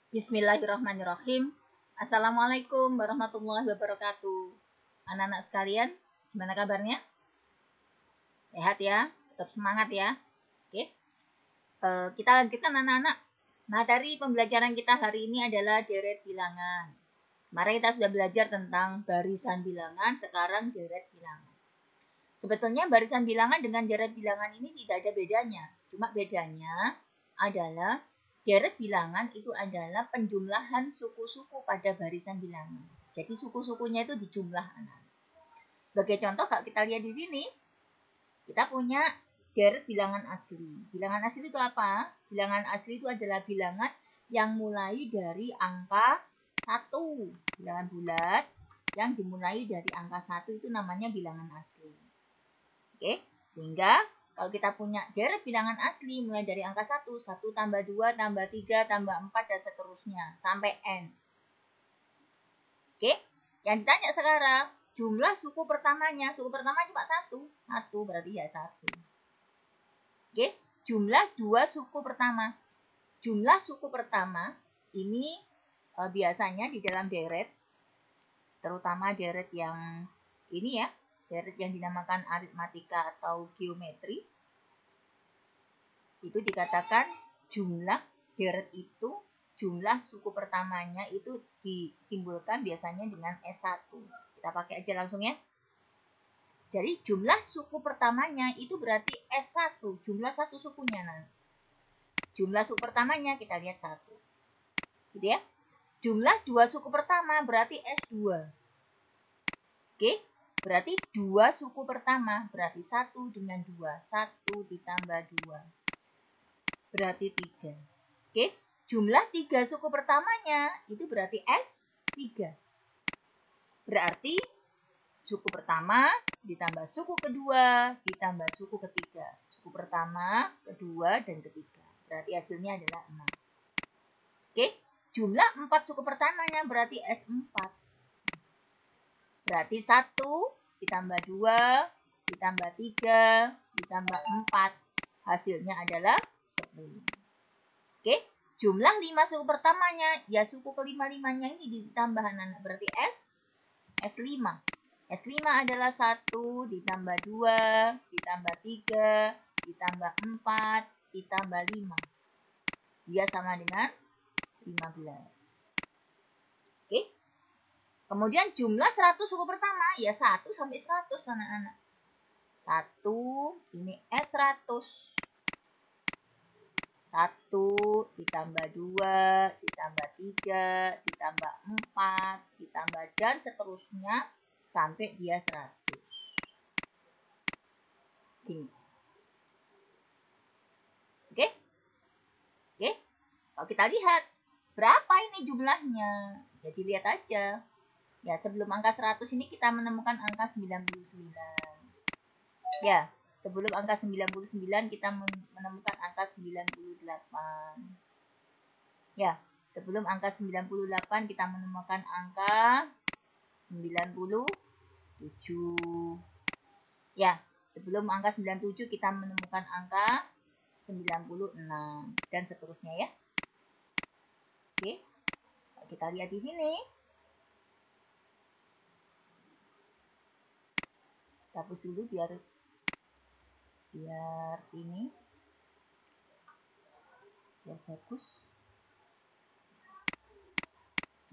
Bismillahirrahmanirrahim. Assalamualaikum warahmatullahi wabarakatuh. Anak-anak sekalian, gimana kabarnya? Sehat ya? Tetap semangat ya? Oke. Kita lanjutkan anak-anak. Nah, dari pembelajaran kita hari ini adalah deret bilangan. Kemarin kita sudah belajar tentang barisan bilangan, sekarang deret bilangan. Sebetulnya barisan bilangan dengan deret bilangan ini tidak ada bedanya. Cuma bedanya adalah deret bilangan itu adalah penjumlahan suku-suku pada barisan bilangan. Jadi suku-sukunya itu dijumlah anak. Sebagai contoh, kalau kita lihat di sini, kita punya deret bilangan asli. Bilangan asli itu apa? Bilangan asli itu adalah bilangan yang mulai dari angka 1. Bilangan bulat yang dimulai dari angka 1 itu namanya bilangan asli. Oke, sehingga kalau kita punya deret bilangan asli mulai dari angka 1, 1 tambah 2 tambah 3 tambah 4 dan seterusnya sampai N. Oke, yang ditanya sekarang jumlah suku pertamanya. Suku pertama cuma 1. 1 berarti ya 1. Oke, jumlah dua suku pertama. Jumlah suku pertama ini biasanya di dalam deret, terutama deret yang ini ya, deret yang dinamakan aritmatika atau geometri, itu dikatakan jumlah deret itu, jumlah suku pertamanya itu disimbolkan biasanya dengan S1. Kita pakai aja langsung ya. Jadi jumlah suku pertamanya itu berarti S1, jumlah satu sukunya. Nah, jumlah suku pertamanya kita lihat 1. Gitu ya. Jumlah dua suku pertama berarti S2. Oke, berarti dua suku pertama berarti 1 dengan 2. 1 ditambah 2 berarti 3. Oke, jumlah 3 suku pertamanya itu berarti S3. Berarti suku pertama ditambah suku kedua ditambah suku ketiga. Suku pertama, kedua, dan ketiga. Berarti hasilnya adalah 6. Oke, jumlah 4 suku pertamanya berarti S4. Berarti 1 ditambah 2 ditambah 3 ditambah 4. Hasilnya adalah 10. Oke, jumlah 5 suku pertamanya, ya suku kelima-limanya ini ditambah anak-anak berarti S5. S5 adalah 1 ditambah 2 ditambah 3 ditambah 4 ditambah 5. Dia sama dengan 15. Oke. Kemudian jumlah 100 suku pertama, ya 1 sampai 100 anak-anak. 1 ini S100. 1 ditambah 2 ditambah 3 ditambah 4 ditambah dan seterusnya sampai dia 100. Gini. Oke? Oke? Kalau kita lihat berapa ini jumlahnya, jadi lihat aja. Ya, sebelum angka 100 ini kita menemukan angka 99. Ya, sebelum angka 99 kita menemukan angka 98. Ya, sebelum angka 98 kita menemukan angka 97. Ya, sebelum angka 97 kita menemukan angka 96 dan seterusnya ya. Oke. Kita lihat di sini. Kita hapus dulu biar ini biar bagus.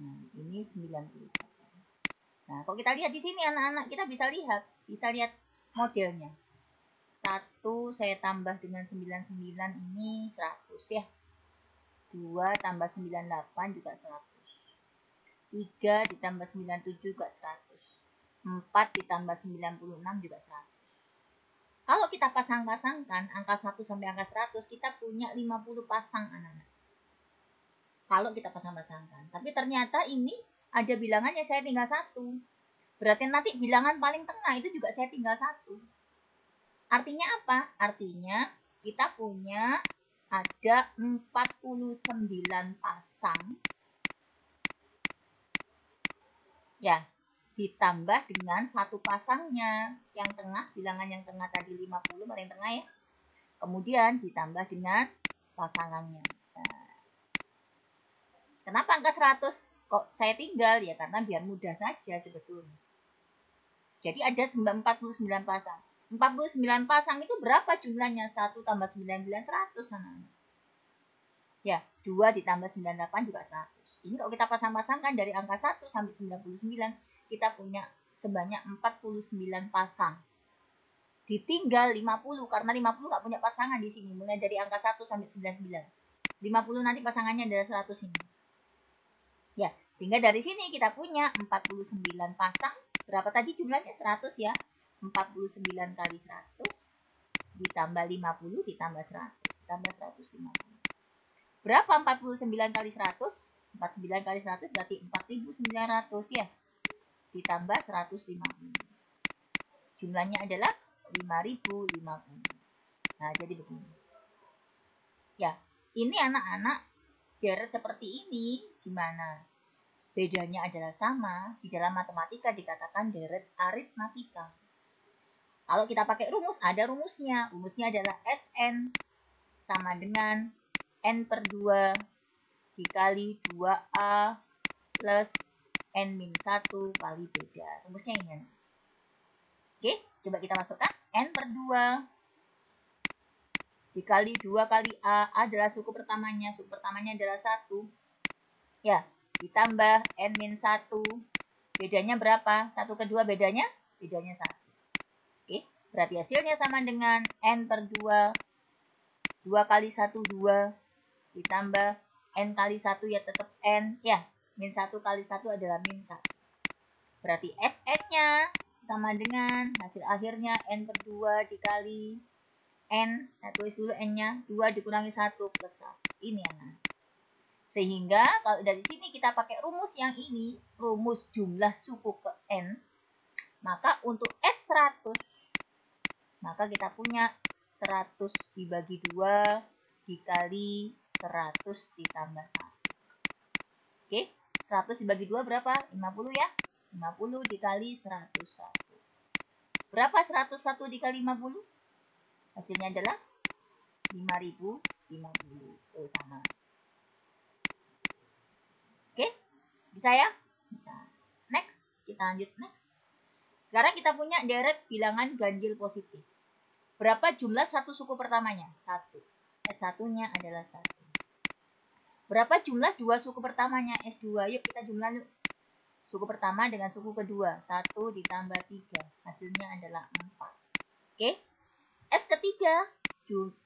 Nah, ini 90. Nah, kalau kita lihat di sini anak-anak, kita bisa lihat modelnya. 1 saya tambah dengan 99 ini 100 ya. 2 tambah 98 juga 100. 3 ditambah 97 juga 100. 4 ditambah 96 juga 100. Kalau kita pasang-pasangkan angka 1 sampai angka 100, kita punya 50 pasang anak-anak. Kalau kita pasang-pasangkan. Tapi ternyata ini ada bilangannya saya tinggal 1. Berarti nanti bilangan paling tengah itu juga saya tinggal 1. Artinya apa? Artinya kita punya ada 49 pasang. Ya, ditambah dengan satu pasangnya. Yang tengah, bilangan yang tengah tadi 50 paling tengah ya. Kemudian ditambah dengan pasangannya. Nah, Kenapa angka 100 kok saya tinggal? Ya karena biar mudah saja sebetulnya. Jadi ada 49 pasang. 49 pasang itu berapa jumlahnya? 1 tambah 99, 100. Ya, 2 ditambah 98 juga 100. Ini kalau kita pasang-pasangkan dari angka 1 sampai 99, kita punya sebanyak 49 pasang. Ditinggal 50, karena 50 nggak punya pasangan di sini. Mulai dari angka 1 sampai 99. 50 nanti pasangannya adalah 100 ini. Ya, sehingga dari sini kita punya 49 pasang. Berapa tadi jumlahnya? 100 ya. 49 kali 100 ditambah 50 ditambah 100 ditambah 150. Berapa 49 kali 100? 49 kali 100 berarti 4.900 ya. Ditambah 150. Jumlahnya adalah 5.050. Nah, jadi begini. Ya, ini anak-anak deret seperti ini gimana? Bedanya adalah sama. Di dalam matematika dikatakan deret aritmatika. Kalau kita pakai rumus, ada rumusnya. Rumusnya adalah Sn sama dengan N/2 dikali 2A plus N-1 kali beda. Rumusnya ini. Oke, coba kita masukkan. N/2 dikali 2 kali A adalah suku pertamanya. Suku pertamanya adalah 1. Ya, ditambah N-1. Bedanya berapa? 1 ke 2 bedanya? Bedanya 1. Oke, berarti hasilnya sama dengan N/2. 2 kali 1, 2. Ditambah N kali 1 ya tetap N. Ya, -1 kali 1 adalah -1. Berarti Sn-nya sama dengan hasil akhirnya N/2 dikali N. Saya tulis dulu N-nya. 2 dikurangi 1 plus 1. Ini ya. Sehingga kalau dari sini kita pakai rumus yang ini, rumus jumlah suku ke N, maka untuk S100, maka kita punya 100 dibagi 2 dikali 100 ditambah 1. Oke, 100 dibagi 2 berapa? 50 ya? 50 dikali 101. Berapa 101 dikali 50? Hasilnya adalah 5.050. Oh, sama. Oke, bisa ya? Bisa. Next, kita lanjut next. Sekarang kita punya deret bilangan ganjil positif. Berapa jumlah satu suku pertamanya? 1. S1-nya adalah 1. Berapa jumlah dua suku pertamanya? S2. Yuk kita jumlah yuk. Suku pertama dengan suku kedua. 1 ditambah 3. Hasilnya adalah 4. Oke. S ketiga.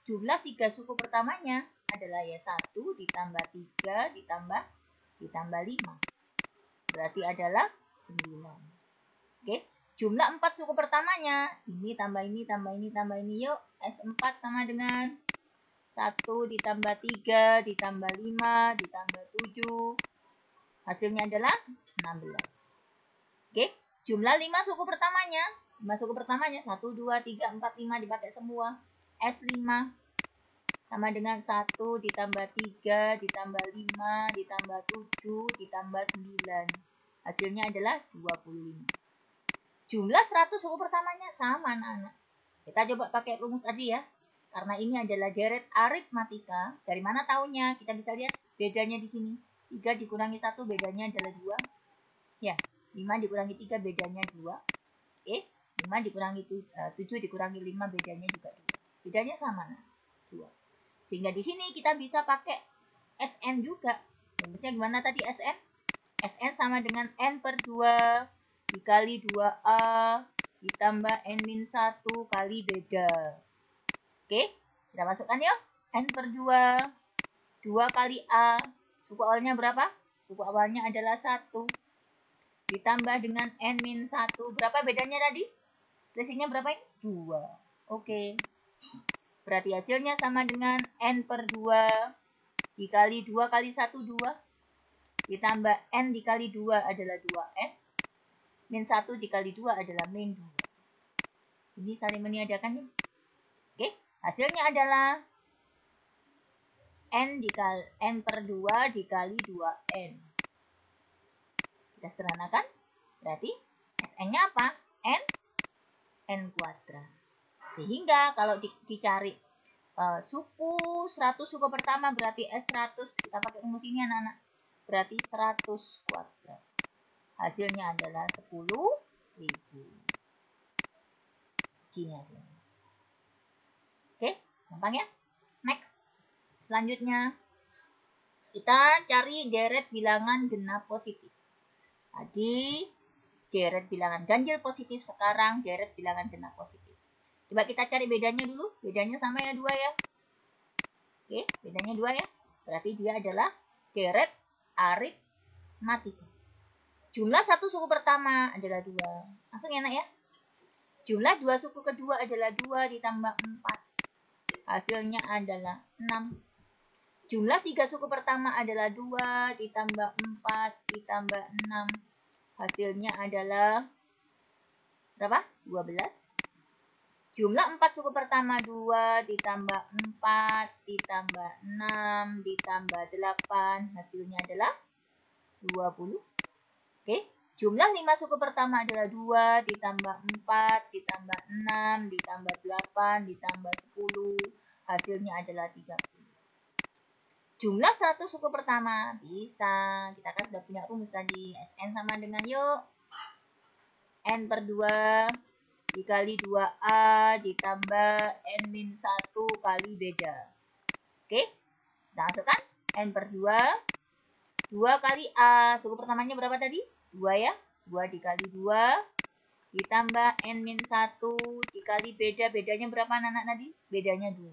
Jumlah 3 suku pertamanya adalah ya 1 ditambah 3 ditambah 5. Berarti adalah 9. Oke. Jumlah 4 suku pertamanya. Ini tambah ini, tambah ini, tambah ini. Yuk, S4 sama dengan 1 ditambah 3 ditambah 5 ditambah 7. Hasilnya adalah 16. Oke. Jumlah 5 suku pertamanya. 5 suku pertamanya 1, 2, 3, 4, 5 dipakai semua. S5 sama dengan 1 ditambah 3 ditambah 5 ditambah 7 ditambah 9. Hasilnya adalah 25. Jumlah 100 suku pertamanya sama anak-anak. Kita coba pakai rumus tadi ya. Karena ini adalah deret aritmatika. Dari mana taunya? Kita bisa lihat bedanya di sini. 3 dikurangi 1 bedanya adalah 2. Ya, 5 dikurangi 3 bedanya 2. Oke, 5 dikurangi 7 dikurangi 5 bedanya juga 2. Bedanya sama, nah, 2. Sehingga di sini kita bisa pakai Sn juga. Rumusnya gimana tadi Sn? Sn sama dengan N/2 dikali 2A ditambah N-1 kali beda. Oke, kita masukkan yuk. N/2 2 kali A. Suku awalnya berapa? Suku awalnya adalah 1. Ditambah dengan N-1. Berapa bedanya tadi? Selisihnya berapa ini? 2. Oke. Berarti hasilnya sama dengan N/2 dikali 2 kali 1, 2. Ditambah N dikali 2 adalah 2N. -1 dikali 2 adalah -2. Ini saling meniadakan ya. Oke, hasilnya adalah N/2 dikali 2N. Kita sederhanakan. Berarti Sn-nya apa? N kuadrat. Sehingga kalau dicari suku 100 suku pertama berarti S100. Kita pakai rumus ini anak-anak. berarti 100 kuadrat. Hasilnya adalah 10.000. Gini hasilnya. Oke, gampang ya. Next. Selanjutnya, kita cari deret bilangan genap positif. Tadi deret bilangan ganjil positif, sekarang deret bilangan genap positif. Coba kita cari bedanya dulu. Bedanya sama ya 2 ya. Oke, bedanya 2 ya. Berarti dia adalah deret aritmatika. Jumlah satu suku pertama adalah 2. Langsung enak ya. Jumlah 2 suku kedua adalah 2 ditambah 4. Hasilnya adalah 6. Jumlah 3 suku pertama adalah 2 ditambah 4 ditambah 6. Hasilnya adalah berapa? 12. Jumlah 4 suku pertama 2 ditambah 4 ditambah 6 ditambah 8. Hasilnya adalah 20. Oke. Jumlah 5 suku pertama adalah 2 ditambah 4 ditambah 6 ditambah 8 ditambah 10. Hasilnya adalah 30. Jumlah 100 suku pertama bisa. Kita kan sudah punya rumus tadi. Sn sama dengan yuk. N per 2 dikali 2A ditambah N-1 kali beda. Oke. Kita masukkan N per 2. 2 kali A. Suku pertamanya berapa tadi? 2 ya. 2 dikali 2 ditambah N-1 dikali beda. Bedanya berapa anak-anak tadi? Bedanya 2.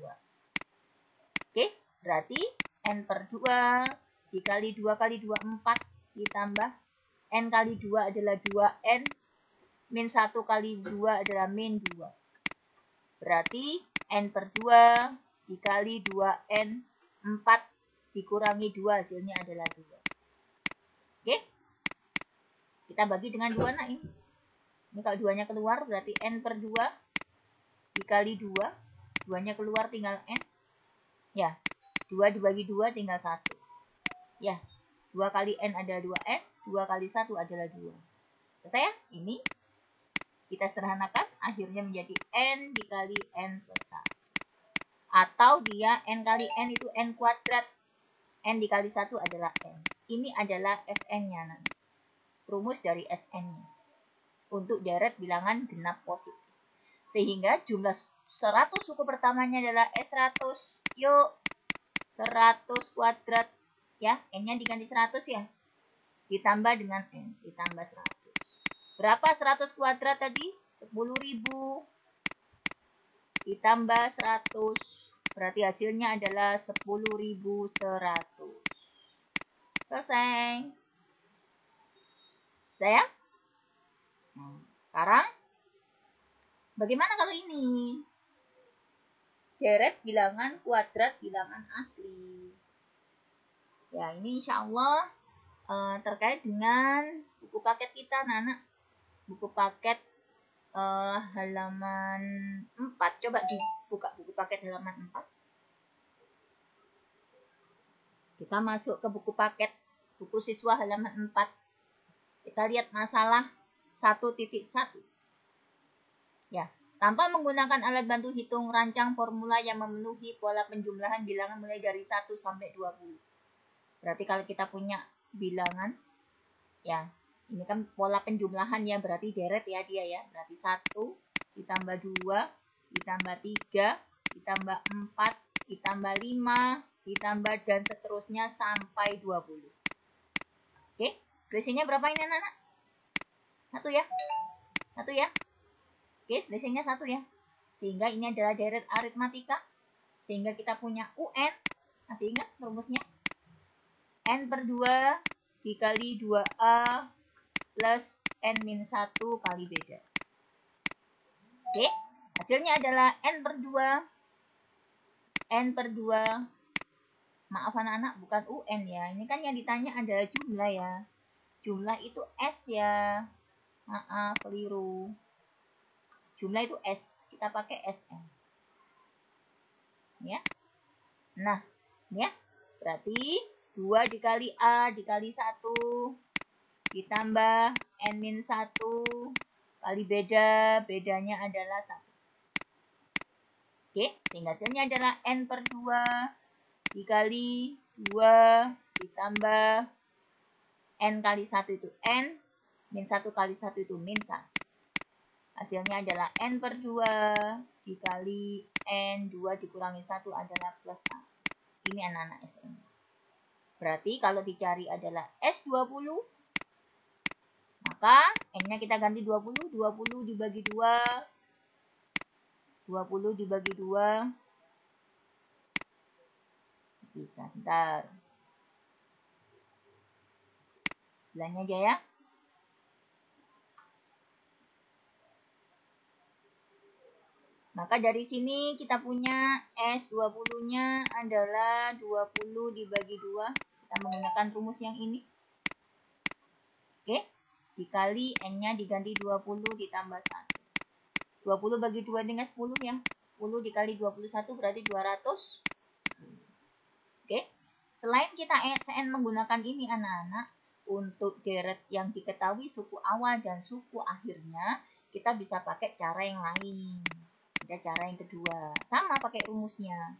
Oke. Berarti N per 2 dikali 2 kali 2, 4 ditambah N kali 2 adalah 2N. Min 1 kali 2 adalah min 2. Berarti N per 2 dikali 2N 4 dikurangi 2 hasilnya adalah 2. Oke. Kita bagi dengan 2 nak ini. Ini kalau 2-nya keluar berarti N per 2 dikali 2. 2-nya keluar tinggal N. Ya. 2 dibagi 2 tinggal 1. Ya. 2 kali N adalah 2N. 2 kali 1 adalah 2. Selesai ya? Ini kita sederhanakan, akhirnya menjadi N dikali N plus 1. Atau dia N kali N itu N kuadrat. N dikali 1 adalah N. Ini adalah Sn-nya nanti. Rumus dari Sn-nya. Untuk deret bilangan genap positif. Sehingga jumlah 100 suku pertamanya adalah S100. Yuk, 100 kuadrat. Ya, N-nya diganti 100 ya. Ditambah dengan N, ditambah 100. Berapa 100 kuadrat tadi? 10.000 ditambah 100. Berarti hasilnya adalah 10.100. Selesai. Sudah ya? Nah, sekarang bagaimana kalau ini? Deret bilangan kuadrat bilangan asli. Ya, ini insya Allah terkait dengan buku paket kita, anak-anak. Buku paket halaman 4. Coba dibuka buku paket halaman 4. Kita masuk ke buku paket buku siswa halaman 4. Kita lihat masalah 1.1. Ya, tanpa menggunakan alat bantu hitung, rancang formula yang memenuhi pola penjumlahan bilangan mulai dari 1 sampai 20. Berarti kalau kita punya bilangan, ya, ini kan pola penjumlahan ya, berarti deret ya dia ya. Berarti 1 ditambah 2 ditambah 3 ditambah 4 ditambah 5 ditambah dan seterusnya sampai 20. Oke, selisihnya berapa ini anak-anak? 1 ya. 1 ya. Oke, selisihnya 1 ya. Sehingga ini adalah deret aritmatika. Sehingga kita punya UN. Masih ingat rumusnya? N per 2 dikali 2A plus N-1 kali beda. Oke, hasilnya adalah N per 2. N per 2. Maaf anak-anak, bukan UN ya. Ini kan yang ditanya adalah jumlah ya. Jumlah itu S ya. Maaf, keliru. Jumlah itu S. Kita pakai SN. Ya. Nah, ya. Berarti 2 dikali A dikali 1 ditambah N-1 kali beda. Bedanya adalah 1. Oke, sehingga hasilnya adalah N per 2 dikali 2 ditambah N kali 1 itu N, min 1 kali 1 itu min 1. Hasilnya adalah N per 2 dikali N 2 dikurangi 1 adalah plus 1. Ini anak-anak SN. Berarti kalau dicari adalah S20, maka N-nya kita ganti 20. 20 dibagi 2. 20 dibagi 2. Bisa, bentar. Bilangnya aja ya. Maka dari sini kita punya S20-nya adalah 20 dibagi 2. Kita menggunakan rumus yang ini. Oke, dikali N-nya diganti 20 ditambah 1. 20 bagi 2 dengan 10 ya. 10 dikali 21 berarti 200. Oke, selain kita SN menggunakan ini anak-anak, untuk deret yang diketahui suku awal dan suku akhirnya, kita bisa pakai cara yang lain. Ada cara yang kedua, sama pakai rumusnya.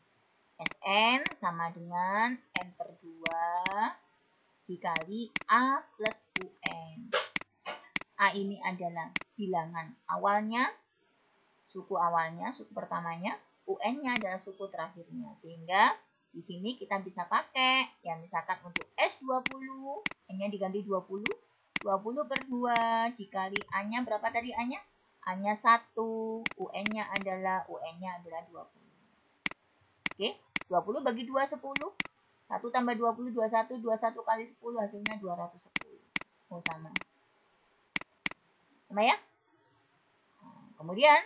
Sn sama dengan N per 2 dikali A plus UN. A ini adalah bilangan awalnya, suku awalnya, suku pertamanya. UN-nya adalah suku terakhirnya. Sehingga di sini kita bisa pakai, ya misalkan untuk S20, N-nya diganti 20. 20 per 2 dikali A-nya berapa tadi A-nya? A-nya 1, UN-nya adalah 20. Oke, 20 bagi 2, 10. 1 tambah 20, 21. 21 kali 10 hasilnya 210. Oh, sama. Sama ya? Kemudian,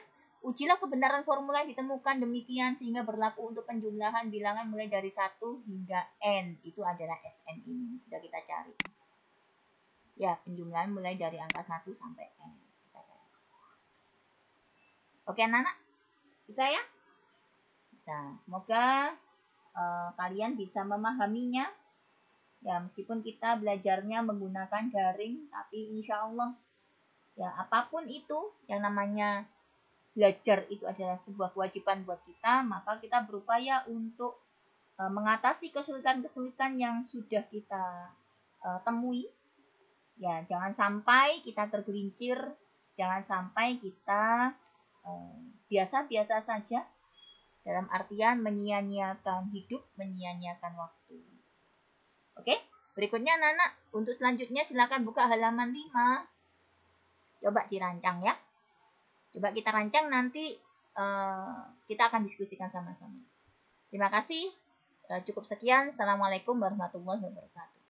ujilah kebenaran formula yang ditemukan demikian sehingga berlaku untuk penjumlahan bilangan mulai dari 1 hingga N. Itu adalah SN ini. Sudah kita cari. Ya, penjumlahan mulai dari angka 1 sampai N. Oke anak-anak, bisa ya? Bisa. Semoga kalian bisa memahaminya. Ya, meskipun kita belajarnya menggunakan daring, tapi insya Allah ya apapun itu yang namanya belajar itu adalah sebuah kewajiban buat kita, maka kita berupaya untuk mengatasi kesulitan-kesulitan yang sudah kita temui. Ya, jangan sampai kita tergelincir, jangan sampai kita biasa-biasa saja, dalam artian menyia-nyiakan hidup, menyia-nyiakan waktu. Oke, berikutnya anak-anak, untuk selanjutnya silakan buka halaman 5. Coba dirancang ya. Coba kita rancang, nanti kita akan diskusikan sama-sama. Terima kasih. Cukup sekian. Assalamualaikum warahmatullahi wabarakatuh.